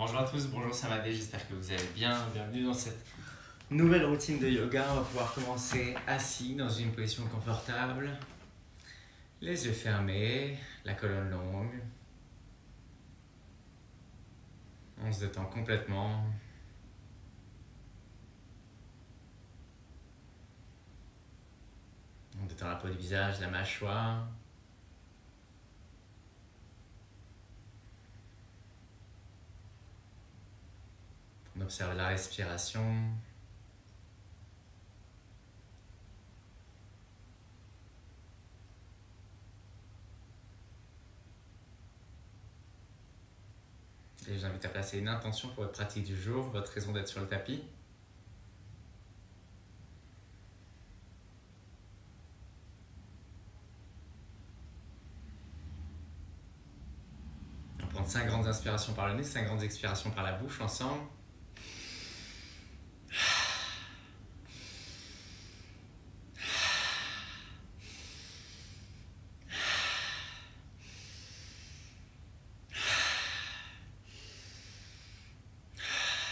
Bonjour à tous, bonjour Samadé, j'espère que vous allez bien. Bienvenue dans cette nouvelle routine de yoga. On va pouvoir commencer assis dans une position confortable. Les yeux fermés, la colonne longue. On se détend complètement. On détend la peau du visage, la mâchoire. On observe la respiration. Et je vous invite à placer une intention pour votre pratique du jour, votre raison d'être sur le tapis. On va prendre 5 grandes inspirations par le nez, 5 grandes expirations par la bouche ensemble.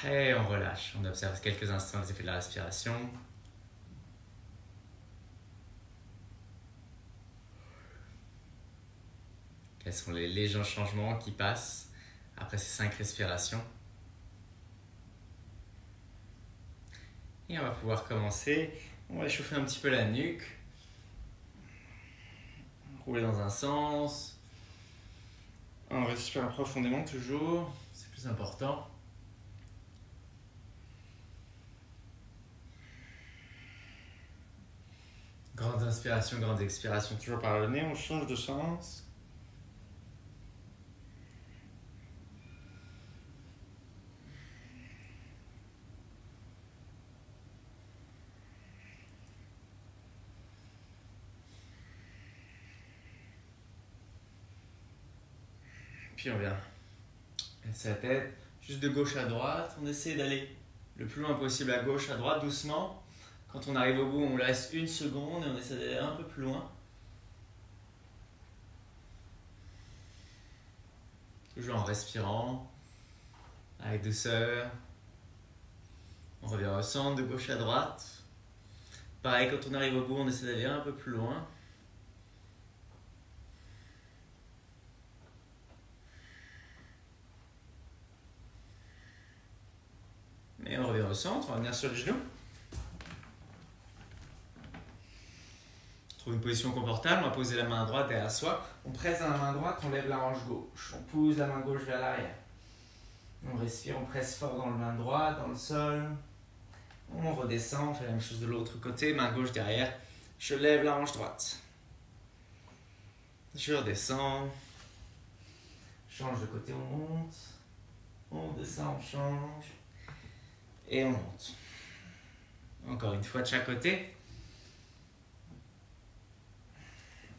Et on relâche, on observe quelques instants les effets de la respiration. Quels sont les légers changements qui passent après ces 5 respirations? Et on va pouvoir commencer. On va échauffer un petit peu la nuque. Rouler dans un sens. On respire profondément toujours, c'est plus important. Grande inspiration, grande expiration, toujours par le nez, on change de sens. Puis on vient laisser la tête juste de gauche à droite. On essaie d'aller le plus loin possible à gauche, à droite, doucement. Quand on arrive au bout, on laisse une seconde et on essaie d'aller un peu plus loin. Toujours en respirant, avec douceur. On revient au centre, de gauche à droite. Pareil, quand on arrive au bout, on essaie d'aller un peu plus loin. Et on revient au centre, on va venir sur les genoux. Trouve une position confortable, on va poser la main droite derrière soi. On presse dans la main droite, on lève la hanche gauche. On pousse la main gauche vers l'arrière. On respire, on presse fort dans la main droite, dans le sol. On redescend, on fait la même chose de l'autre côté, main gauche derrière. Je lève la hanche droite. Je redescends. Change de côté, on monte. On descend, on change. Et on monte. Encore une fois de chaque côté.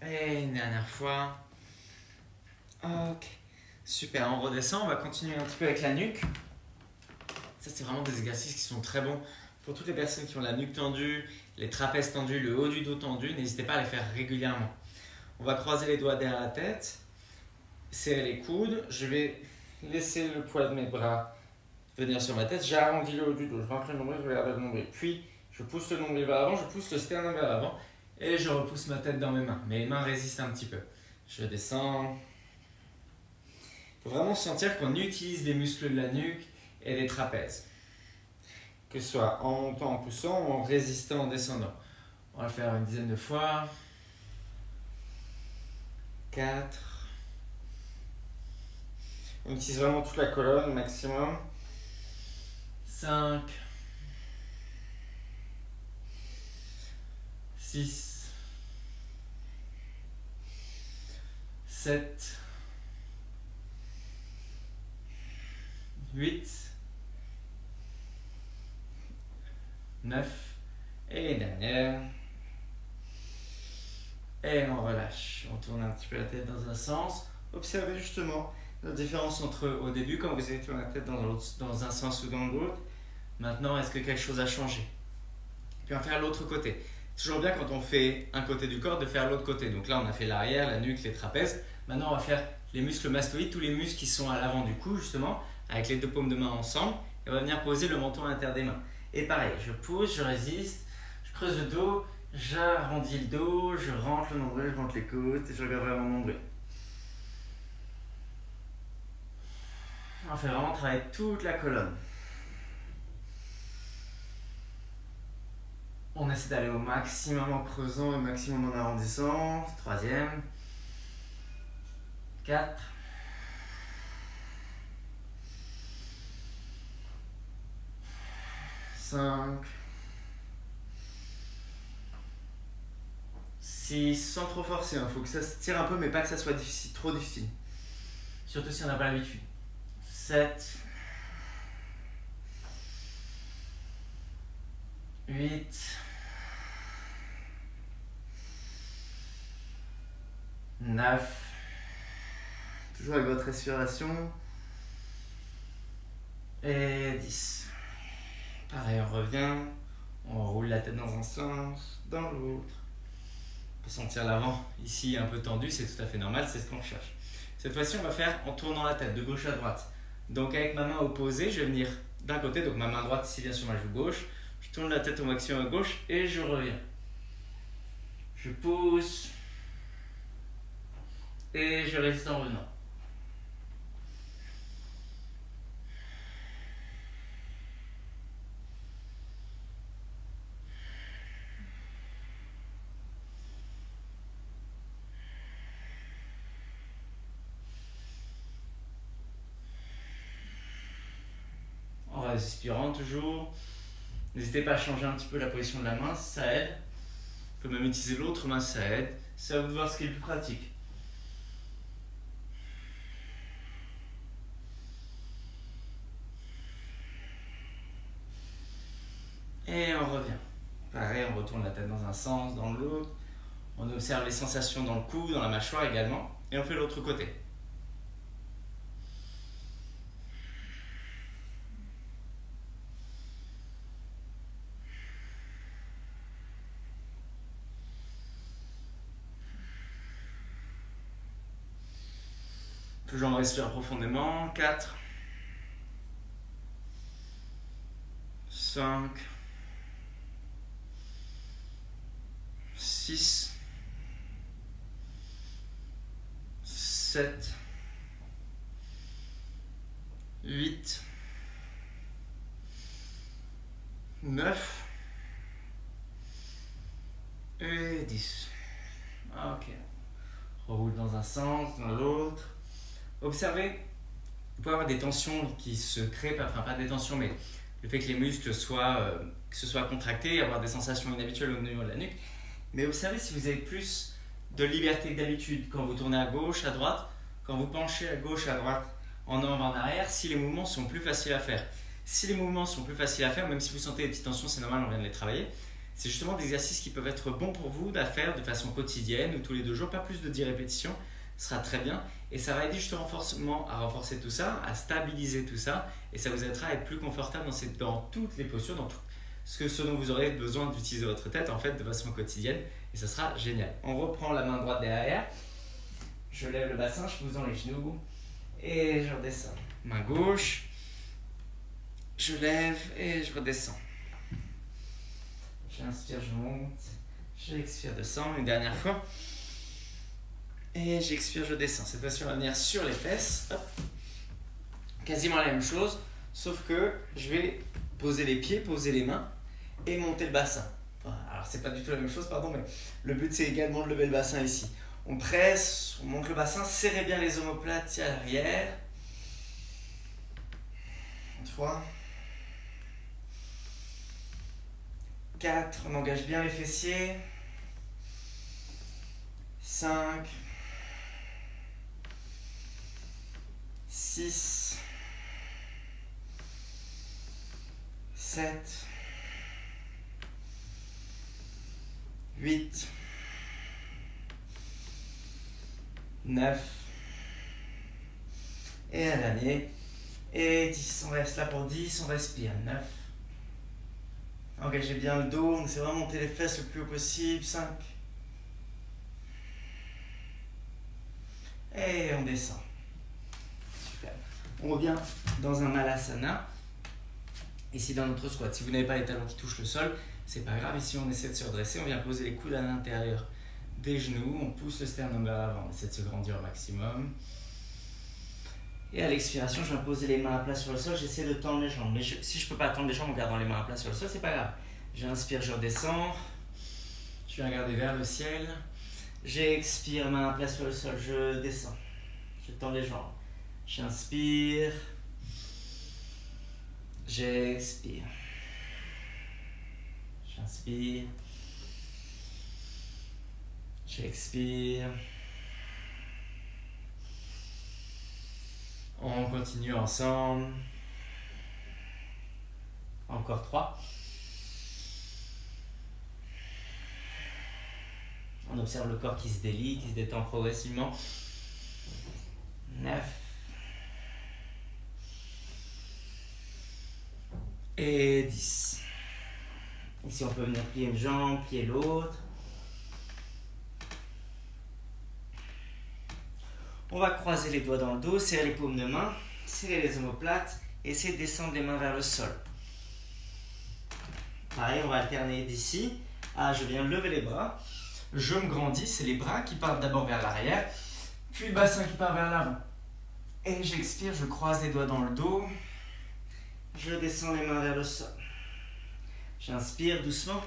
Et une dernière fois. Ok. Super, on redescend. On va continuer un petit peu avec la nuque. Ça, c'est vraiment des exercices qui sont très bons pour toutes les personnes qui ont la nuque tendue, les trapèzes tendus, le haut du dos tendu. N'hésitez pas à les faire régulièrement. On va croiser les doigts derrière la tête. Serrer les coudes. Je vais laisser le poids de mes bras venir sur ma tête. J'arrondis le haut du dos. Je rentre le nombril, je regarde le nombril. Puis, je pousse le nombril vers l'avant. Je pousse le sternum vers l'avant. Et je repousse ma tête dans mes mains. Mes mains résistent un petit peu. Je descends. Il faut vraiment sentir qu'on utilise les muscles de la nuque et des trapèzes. Que ce soit en montant, en poussant ou en résistant, en descendant. On va le faire une dizaine de fois. 4. On utilise vraiment toute la colonne, maximum. 5. 6. 7. 8. 9. Et dernière. Et on relâche. On tourne un petit peu la tête dans un sens. Observez justement la différence entre au début, quand vous avez tourné la tête dans un sens ou dans l'autre. Maintenant, est-ce que quelque chose a changé? Puis on va faire l'autre côté. Toujours bien quand on fait un côté du corps de faire l'autre côté. Donc là, on a fait l'arrière, la nuque, les trapèzes. Maintenant, on va faire les muscles mastoïdes, tous les muscles qui sont à l'avant du cou justement, avec les deux paumes de main ensemble, et on va venir poser le menton à l'intérieur des mains. Et pareil, je pousse, je résiste, je creuse le dos, j'arrondis le dos, je rentre le nombril, je rentre les côtes et je regarde vraiment mon nombril. On fait vraiment travailler toute la colonne. On essaie d'aller au maximum en creusant et au maximum en arrondissant. Troisième. 4. 5. 6. Sans trop forcer, il faut que ça se tire un peu, mais pas que ça soit difficile, trop difficile. Surtout si on n'a pas l'habitude. 7. 8. 9. Toujours avec votre respiration. Et 10. Pareil, on revient. On roule la tête dans un sens, dans l'autre. On peut sentir l'avant ici un peu tendu, c'est tout à fait normal, c'est ce qu'on cherche. Cette fois-ci, on va faire en tournant la tête de gauche à droite. Donc avec ma main opposée, je vais venir d'un côté, donc ma main droite ici vient sur ma joue gauche. Je tourne la tête au maximum à gauche et je reviens. Je pousse. Et je reste en revenant. En respirant toujours. N'hésitez pas à changer un petit peu la position de la main, ça aide. On peut même utiliser l'autre main, ça aide. C'est à vous de voir ce qui est le plus pratique. Et on revient. Pareil, on retourne la tête dans un sens, dans l'autre. On observe les sensations dans le cou, dans la mâchoire également. Et on fait l'autre côté. Toujours on respire profondément. 4. 5. 6. 7. 8. 9. Et 10. Ok. Roule dans un sens, dans l'autre. Observez, vous pouvez avoir des tensions qui se créent, enfin pas des tensions, mais le fait que les muscles se soient contractés, avoir des sensations inhabituelles au niveau de la nuque. Mais observez si vous avez plus de liberté que d'habitude quand vous tournez à gauche, à droite, quand vous penchez à gauche, à droite, en avant, en arrière, si les mouvements sont plus faciles à faire. Si les mouvements sont plus faciles à faire, même si vous sentez des petites tensions, c'est normal, on vient de les travailler. C'est justement des exercices qui peuvent être bons pour vous à faire de façon quotidienne ou tous les 2 jours, pas plus de 10 répétitions, ce sera très bien. Et ça va aider justement forcément à renforcer tout ça, à stabiliser tout ça, et ça vous aidera à être plus confortable dans toutes les postures, dans tout ce dont vous aurez besoin d'utiliser votre tête en fait de façon quotidienne, et ça sera génial. On reprend la main droite derrière, je lève le bassin, je pousse dans les genoux, et je redescends. Main gauche, je lève et je redescends. J'inspire, je monte, j'expire, descends, une dernière fois. Et j'expire, je descends. Cette fois-ci, on va venir sur les fesses. Hop. Quasiment la même chose, sauf que je vais poser les pieds, poser les mains et monter le bassin. Enfin, alors, c'est pas du tout la même chose, pardon, mais le but, c'est également de lever le bassin ici. On presse, on monte le bassin, serrez bien les omoplates à l'arrière. 3. 4, on engage bien les fessiers. 5. 6. 7. 8. 9. Et un dernier. Et 10. On reste là pour 10, on respire. 9. Engagez bien le dos, on essaie vraiment de monter les fesses le plus haut possible. 5. Et on descend. On revient dans un Malasana. Ici dans notre squat, si vous n'avez pas les talons qui touchent le sol, c'est pas grave. Ici, on essaie de se redresser. On vient poser les coudes à l'intérieur des genoux. On pousse le sternum vers l'avant. On essaie de se grandir au maximum. Et à l'expiration, je viens poser les mains à plat sur le sol. J'essaie de tendre les jambes. Mais si je ne peux pas tendre les jambes en gardant les mains à plat sur le sol, c'est pas grave. J'inspire, je redescends. Je viens regarder vers le ciel. J'expire, main à plat sur le sol. Je descends. Je tends les jambes. J'inspire. J'expire. J'inspire. J'expire. On continue ensemble. Encore 3. On observe le corps qui se délie, qui se détend progressivement. 9. Et 10. Ici, on peut venir plier une jambe, plier l'autre. On va croiser les doigts dans le dos, serrer les paumes de main, serrer les omoplates, essayer de descendre les mains vers le sol. Pareil, on va alterner d'ici. Je viens lever les bras. Je me grandis, c'est les bras qui partent d'abord vers l'arrière, puis le bassin qui part vers l'avant. Et j'expire, je croise les doigts dans le dos. Je descends les mains vers le sol. J'inspire doucement.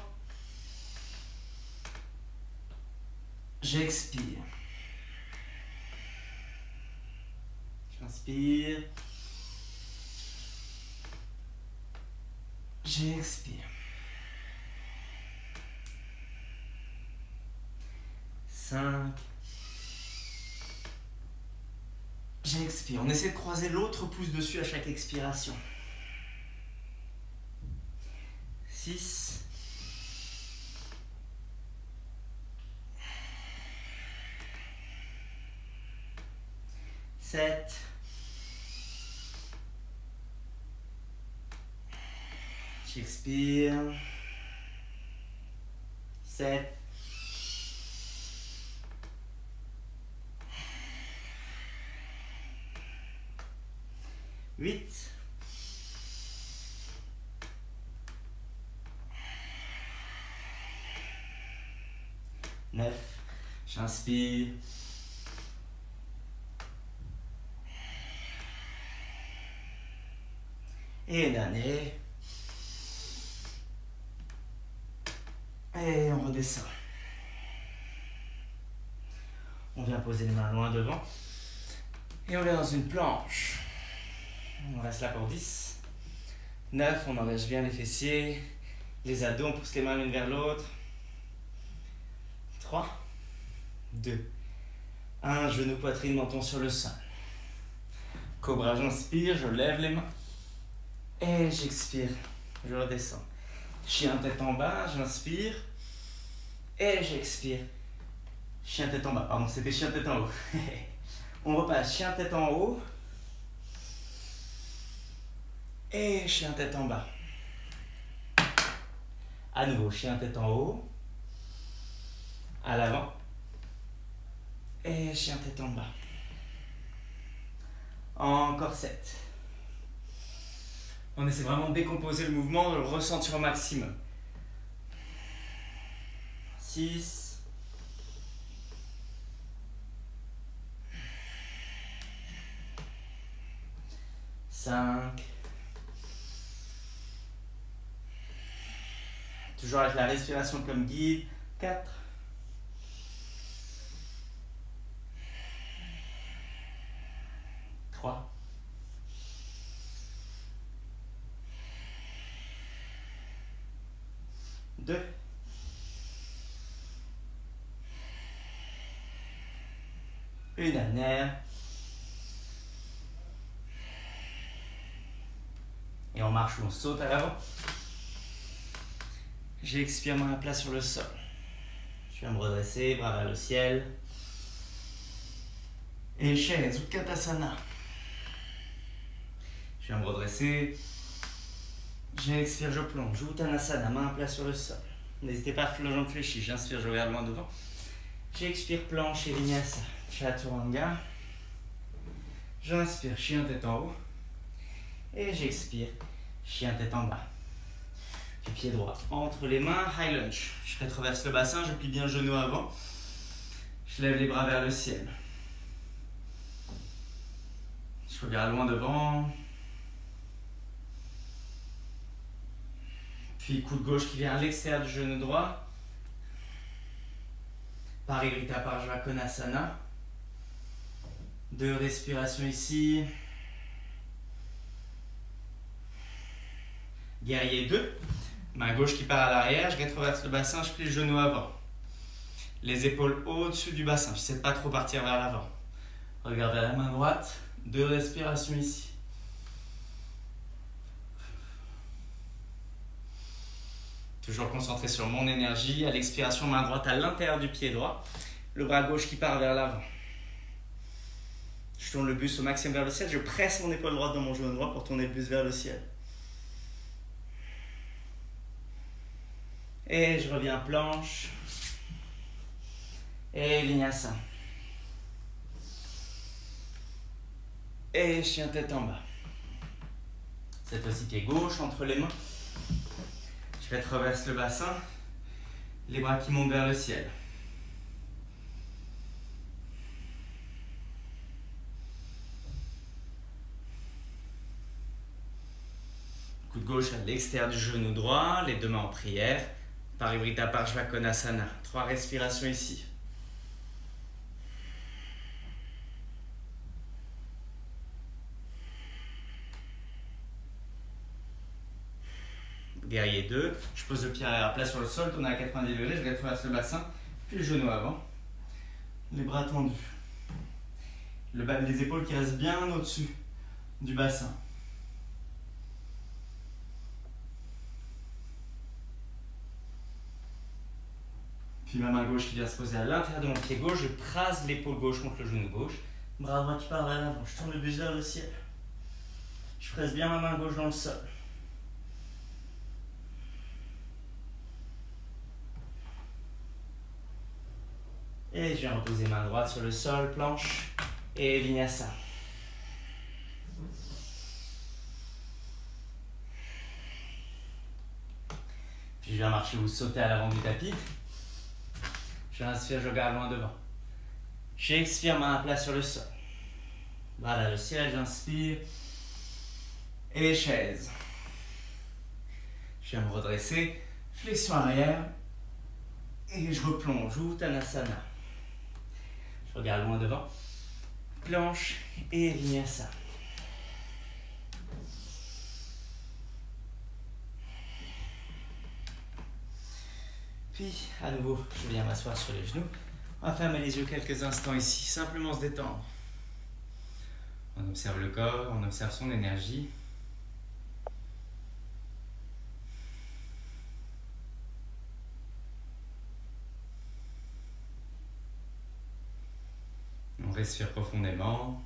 J'expire. J'inspire. J'expire. 5. J'expire. On essaie de croiser l'autre pouce dessus à chaque expiration. 6. 7. 'J'expire. 7. 8. 9. J'inspire. Et une année. Et on redescend. On vient poser les mains loin devant. Et on vient dans une planche. On reste là pour 10. 9, on engage bien les fessiers. Les ados, on pousse les mains l'une vers l'autre. 3, 2, 1, genou, poitrine, menton sur le sol. Cobra, j'inspire, je lève les mains. Et j'expire, je redescends. Chien tête en bas, j'inspire. Et j'expire. Chien tête en bas, pardon, c'était chien tête en haut. On repasse, chien tête en haut. Et chien tête en bas. À nouveau, chien tête en haut. À l'avant. Et chien tête en bas. Encore 7. On essaie vraiment de décomposer le mouvement, de le ressentir au maximum. 6. 5. Toujours avec la respiration comme guide. 4. 3. 2. 1 dernière. Et on marche ou on saute à l'avant. J'expire main à plat sur le sol. Je viens me redresser, bras vers le ciel. Et chaise, Utkatasana. Je viens me redresser. J'expire, je plonge. Uttanasana, main à plat sur le sol. N'hésitez pas à faire le jambe fléchie. J'inspire, je regarde loin devant. J'expire, planche et vinyasa. Chaturanga. J'inspire, chien tête en haut. Et j'expire. Chien tête en bas. Du pied droit entre les mains, high lunge. Je rétroverse le bassin, je plie bien le genou avant. Je lève les bras vers le ciel. Je regarde loin devant. Puis coude gauche qui vient à l'extérieur du genou droit. Parivrita Parshva Konasana. 2 respirations ici. Guerrier 2. Main gauche qui part à l'arrière. Je rétroverse le bassin, je plie le genou avant. Les épaules au-dessus du bassin. J'essaie de pas trop partir vers l'avant. Regarde vers la main droite. 2 respirations ici. Toujours concentré sur mon énergie. À l'expiration, main droite à l'intérieur du pied droit. Le bras gauche qui part vers l'avant. Je tourne le buste au maximum vers le ciel. Je presse mon épaule droite dans mon genou droit pour tourner le buste vers le ciel. Et je reviens planche. Et vinyasa. Et chien tête en bas. Cette fois-ci pied gauche entre les mains. Je rétroverse le bassin. Les bras qui montent vers le ciel. Coude gauche à l'extérieur du genou droit, les 2 mains en prière. Parivrita Parshva Konasana. 3 respirations ici. Guerrier 2. Je pose le pied à plat sur le sol, tourne à 90 degrés, je rétroverse le bassin, puis le genou avant. Les bras tendus. Les épaules qui restent bien au-dessus du bassin. Puis ma main gauche qui vient se poser à l'intérieur de mon pied gauche. Je crase l'épaule gauche contre le genou gauche. Bras droit qui part vers l'avant. Je tourne le buste vers le ciel. Je presse bien ma main gauche dans le sol. Et je viens reposer main droite sur le sol, planche et vinyasa. Puis je viens marcher ou sauter à l'avant du tapis. J'inspire, je regarde loin devant. J'expire, main à plat sur le sol. Bras vers le ciel, j'inspire. Et chaise. Je viens me redresser, flexion arrière. Et je replonge, Uttanasana. Je regarde loin devant. Planche et vinyasa. Puis, à nouveau, je viens m'asseoir sur les genoux. On va fermer les yeux quelques instants ici, simplement se détendre. On observe le corps, on observe son énergie. On respire profondément.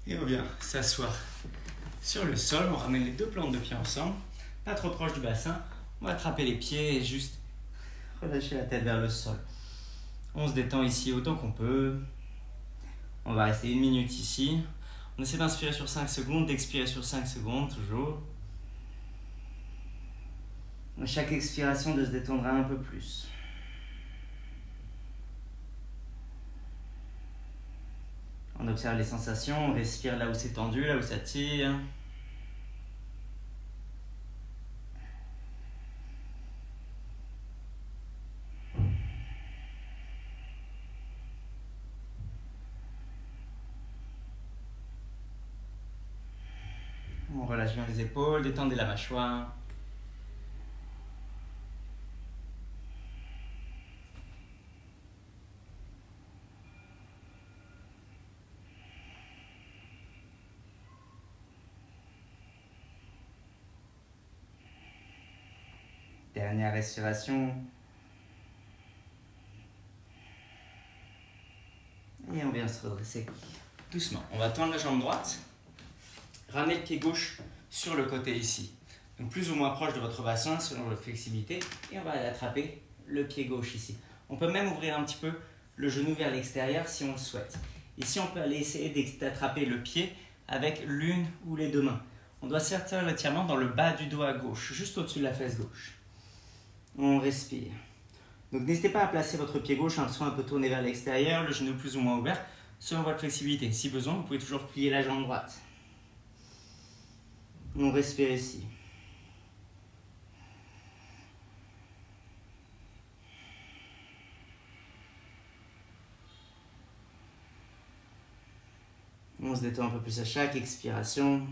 Et on vient s'asseoir sur le sol. On ramène les 2 plantes de pied ensemble, pas trop proche du bassin. On va attraper les pieds et juste relâcher la tête vers le sol. On se détend ici autant qu'on peut. On va rester 1 minute ici. On essaie d'inspirer sur 5 secondes, d'expirer sur 5 secondes, toujours. À chaque expiration, de se détendre un peu plus. On observe les sensations, on respire là où c'est tendu, là où ça tire. On relâche bien les épaules, détendez la mâchoire. Dernière respiration. Et on vient se redresser doucement. On va tendre la jambe droite. Ramenez le pied gauche sur le côté ici. Donc plus ou moins proche de votre bassin selon votre flexibilité. Et on va aller attraper le pied gauche ici. On peut même ouvrir un petit peu le genou vers l'extérieur si on le souhaite. Ici, on peut aller essayer d'attraper le pied avec l'une ou les deux mains. On doit sortir l'étirement dans le bas du dos à gauche, juste au-dessus de la fesse gauche. On respire. Donc n'hésitez pas à placer votre pied gauche soit un peu tourné vers l'extérieur, le genou plus ou moins ouvert, selon votre flexibilité. Si besoin, vous pouvez toujours plier la jambe droite. On respire ici. On se détend un peu plus à chaque expiration.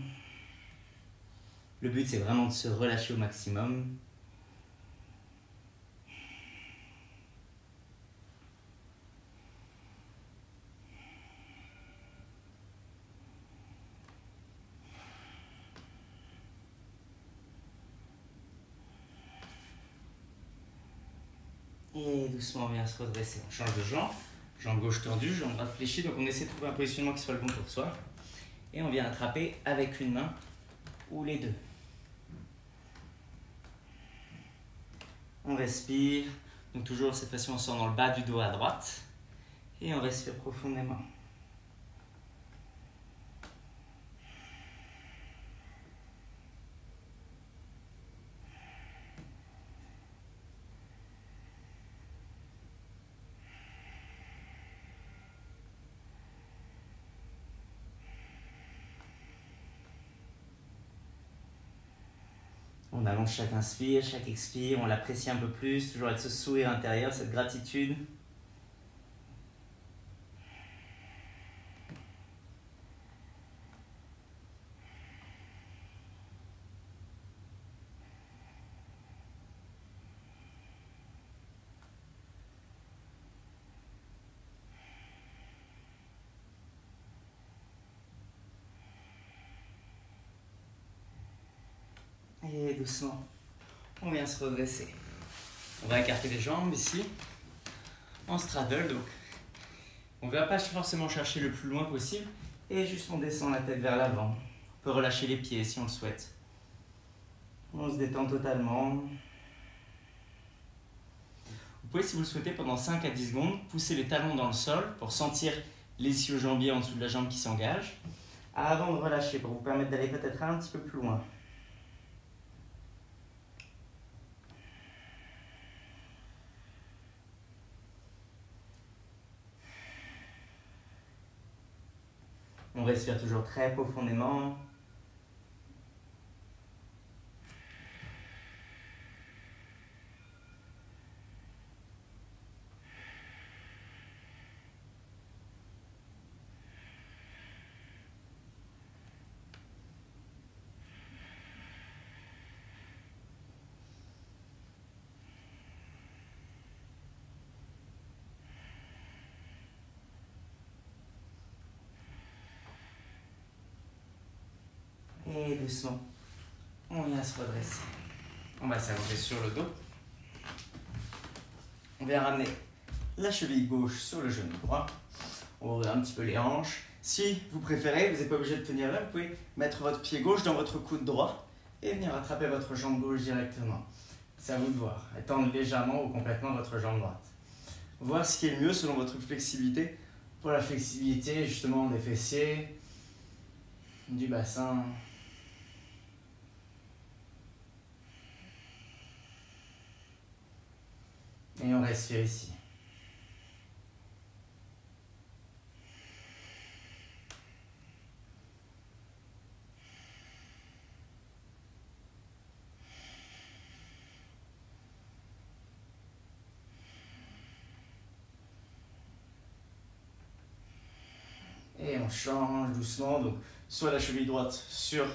Le but, c'est vraiment de se relâcher au maximum. Et doucement, on vient se redresser. On change de jambe. Jambe gauche tendue, jambe droite fléchie. Donc on essaie de trouver un positionnement qui soit le bon pour soi. Et on vient attraper avec une main ou les deux. On respire. Donc toujours cette fois-ci, on sort dans le bas du dos à droite. Et on respire profondément. On allonge chaque inspire, chaque expire, on l'apprécie un peu plus, toujours avec ce sourire intérieur, cette gratitude. Et doucement, on vient se redresser. On va écarter les jambes ici, en straddle. Donc, on ne va pas forcément chercher le plus loin possible. Et juste on descend la tête vers l'avant. On peut relâcher les pieds si on le souhaite. On se détend totalement. Vous pouvez, si vous le souhaitez, pendant 5 à 10 secondes, pousser les talons dans le sol pour sentir les ischio-jambiers en dessous de la jambe qui s'engagent, avant de relâcher, pour vous permettre d'aller peut-être un petit peu plus loin. On respire toujours très profondément. Et doucement, on vient se redresser. On va s'allonger sur le dos. On vient ramener la cheville gauche sur le genou droit. On va ouvrir un petit peu les hanches. Si vous préférez, vous n'êtes pas obligé de tenir là, vous pouvez mettre votre pied gauche dans votre coude droit et venir attraper votre jambe gauche directement. C'est à vous de voir. Étendre légèrement ou complètement votre jambe droite. Voir ce qui est le mieux selon votre flexibilité. Pour la flexibilité justement des fessiers, du bassin. Et on respire ici. Et on change doucement, donc soit la cheville droite sur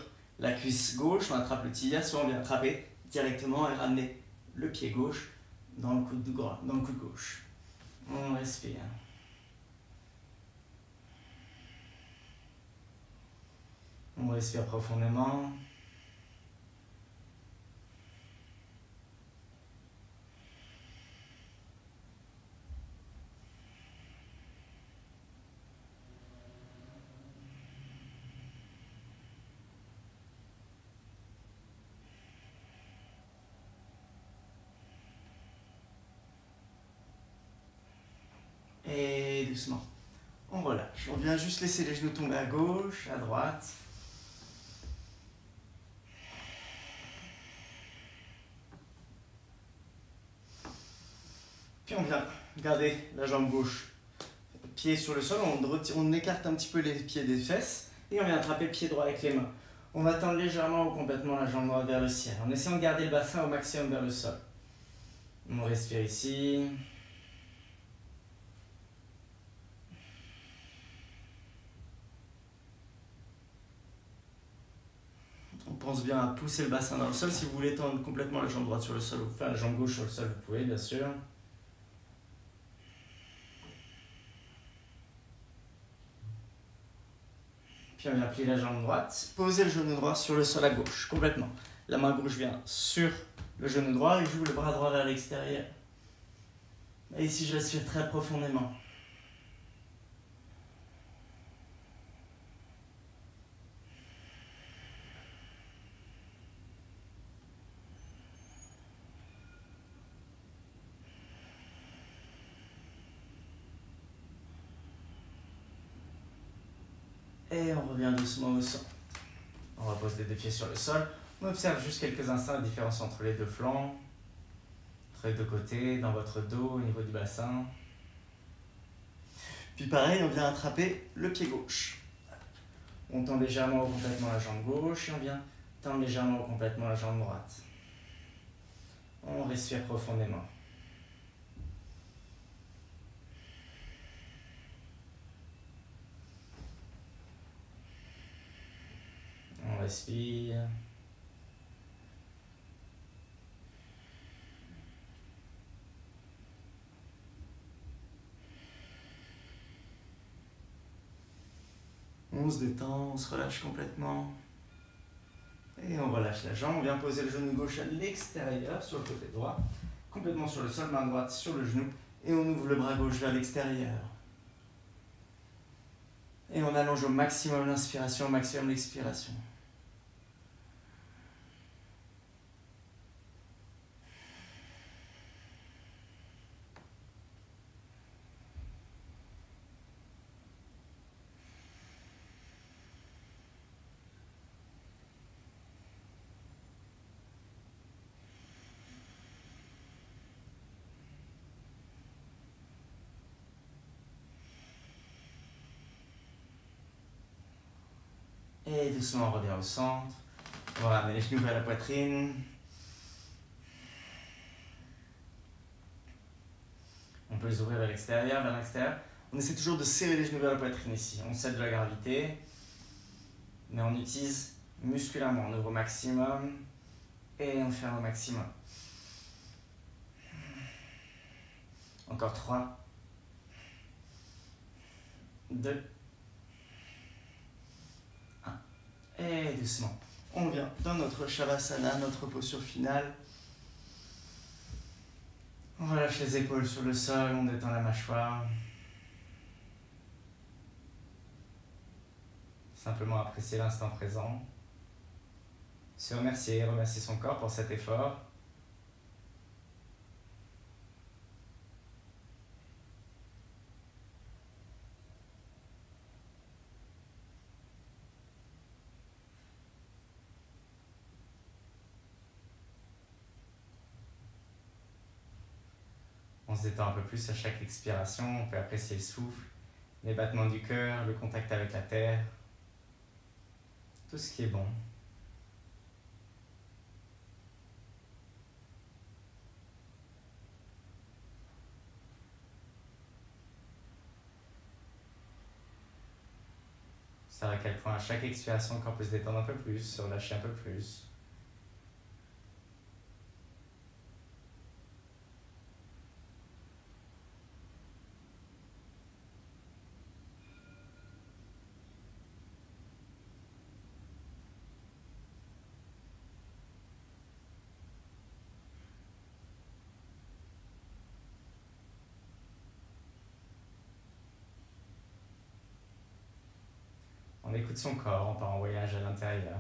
la cuisse gauche, on attrape le tibia, soit on vient attraper directement et ramener le pied gauche dans le coude gauche. On respire. On respire profondément. doucement. On relâche. On vient juste laisser les genoux tomber à gauche, à droite. Puis on vient garder la jambe gauche, pied sur le sol, on écarte un petit peu les pieds des fesses et on vient attraper le pied droit avec les mains. On va tendre légèrement ou complètement la jambe droite vers le ciel, en essayant de garder le bassin au maximum vers le sol. On respire ici. On pense bien à pousser le bassin dans le sol. Si vous voulez tendre complètement la jambe droite sur le sol, enfin la jambe gauche sur le sol, vous pouvez bien sûr. Puis on vient plier la jambe droite, poser le genou droit sur le sol à gauche, complètement. La main gauche vient sur le genou droit et j'ouvre le bras droit vers l'extérieur. Et ici je respire très profondément. Et on revient doucement au sol. On repose les deux pieds sur le sol. On observe juste quelques instants la différence entre les deux flancs, entre les deux côtés, dans votre dos, au niveau du bassin. Puis pareil, on vient attraper le pied gauche. On tend légèrement ou complètement la jambe gauche et on vient tendre légèrement ou complètement la jambe droite. On respire profondément. On respire. On se détend, on se relâche complètement. Et on relâche la jambe. On vient poser le genou gauche à l'extérieur, sur le côté droit. Complètement sur le sol, main droite sur le genou. Et on ouvre le bras gauche vers l'extérieur. Et on allonge au maximum l'inspiration, au maximum l'expiration. Et doucement, on revient au centre. On va ramener les genoux vers la poitrine. On peut les ouvrir vers l'extérieur, vers l'extérieur. On essaie toujours de serrer les genoux vers la poitrine ici. On cède de la gravité, mais on utilise musculairement. On ouvre au maximum et on ferme au maximum. Encore 3, 2, 1. Et doucement, on vient dans notre Shavasana, notre posture finale. On relâche les épaules sur le sol, on détend la mâchoire. Simplement apprécier l'instant présent. Se remercier, remercier son corps pour cet effort. On se détend un peu plus à chaque expiration, on peut apprécier le souffle, les battements du cœur, le contact avec la terre, tout ce qui est bon. Ça à quel point à chaque expiration, le corps peut se détendre un peu plus, se relâcher un peu plus. On écoute son corps, on part en voyage à l'intérieur.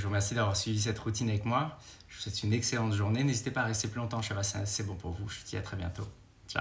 je vous remercie d'avoir suivi cette routine avec moi. Je vous souhaite une excellente journée. N'hésitez pas à rester plus longtemps, je sais pas si c'est bon pour vous. Je vous dis à très bientôt.